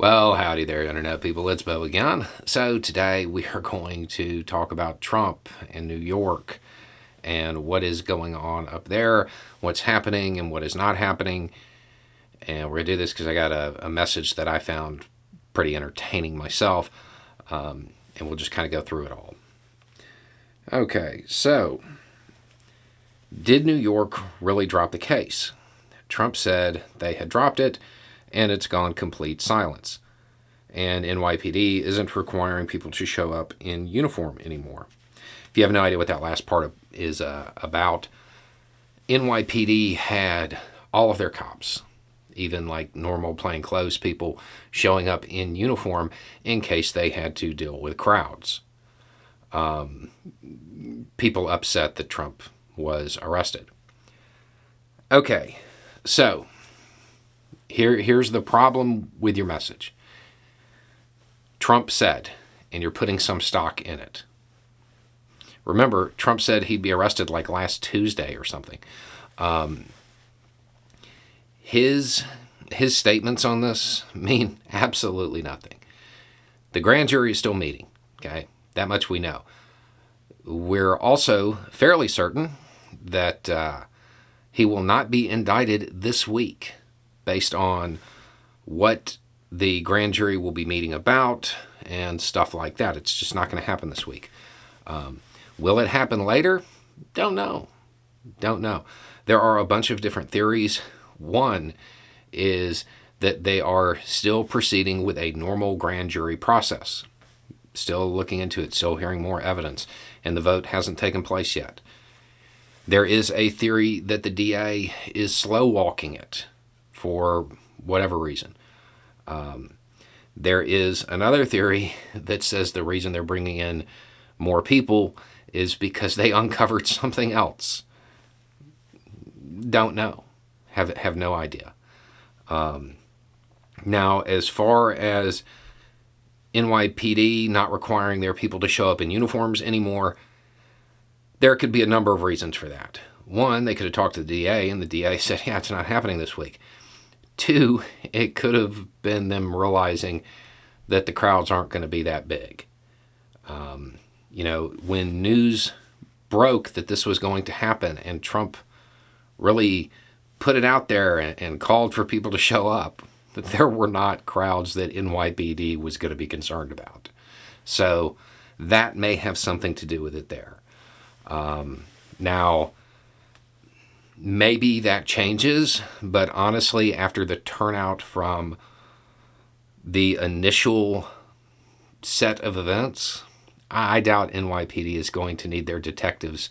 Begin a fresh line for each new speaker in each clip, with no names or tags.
Well, howdy there, Internet people. It's Bo again. So, today we are going to talk about Trump and New York and what is going on up there, what's happening and what is not happening. And we're going to do this because I got a message that I found pretty entertaining myself. And we'll just kind of go through it all. Okay, so did New York really drop the case? Trump said they had dropped it, and it's gone complete silence. And NYPD isn't requiring people to show up in uniform anymore. If you have no idea what that last part is about, NYPD had all of their cops, even like normal plainclothes people, showing up in uniform in case they had to deal with crowds. People upset that Trump was arrested. Okay, so here's the problem with your message. Trump said, and you're putting some stock in it. Remember, Trump said he'd be arrested like last Tuesday or something. His statements on this mean absolutely nothing. The grand jury is still meeting, okay? That much we know. We're also fairly certain that he will not be indicted this week based on what the grand jury will be meeting about and stuff like that. It's just not going to happen this week. Will it happen later? Don't know. There are a bunch of different theories. One is that they are still proceeding with a normal grand jury process. Still looking into it, still hearing more evidence, and the vote hasn't taken place yet. There is a theory that the DA is slow walking it for whatever reason. There is another theory that says the reason they're bringing in more people is because they uncovered something else. Don't know. Have no idea. Now, as far as NYPD not requiring their people to show up in uniforms anymore, there could be a number of reasons for that. One, they could have talked to the DA, and the DA said, yeah, it's not happening this week. Two, it could have been them realizing that the crowds aren't going to be that big. When news broke that this was going to happen and Trump really put it out there and called for people to show up, that there were not crowds that NYPD was going to be concerned about. So that may have something to do with it there. Now, maybe that changes, but honestly, after the turnout from the initial set of events, I doubt NYPD is going to need their detectives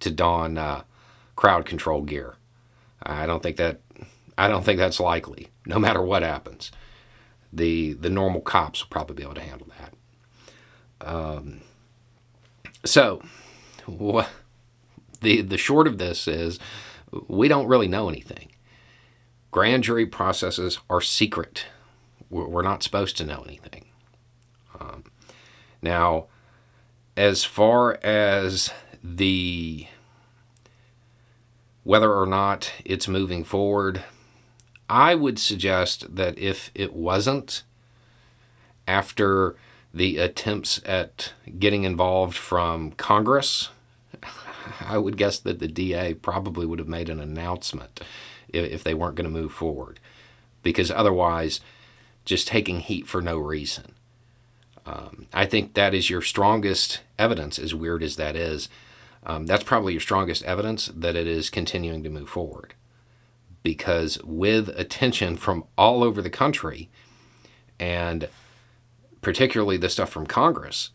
to don crowd control gear. I don't think that's likely. No matter what happens, the normal cops will probably be able to handle that. So, the short of this is, we don't really know anything. Grand jury processes are secret. We're not supposed to know anything. Now, as far as whether or not it's moving forward, I would suggest that if it wasn't, after the attempts at getting involved from Congress, I would guess that the DA probably would have made an announcement if they weren't going to move forward. Because otherwise, just taking heat for no reason. I think that is your strongest evidence, as weird as that is. That's probably your strongest evidence that it is continuing to move forward. Because with attention from all over the country, and particularly the stuff from Congress,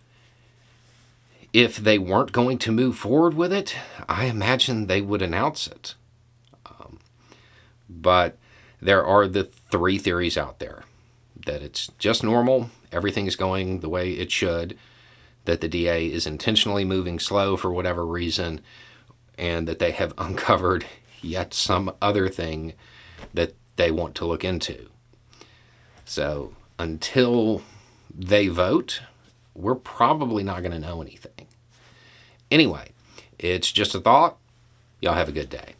if they weren't going to move forward with it, I imagine they would announce it. But there are the three theories out there. That it's just normal, everything is going the way it should, that the DA is intentionally moving slow for whatever reason, and that they have uncovered yet some other thing that they want to look into. So until they vote, we're probably not going to know anything. Anyway, it's just a thought. Y'all have a good day.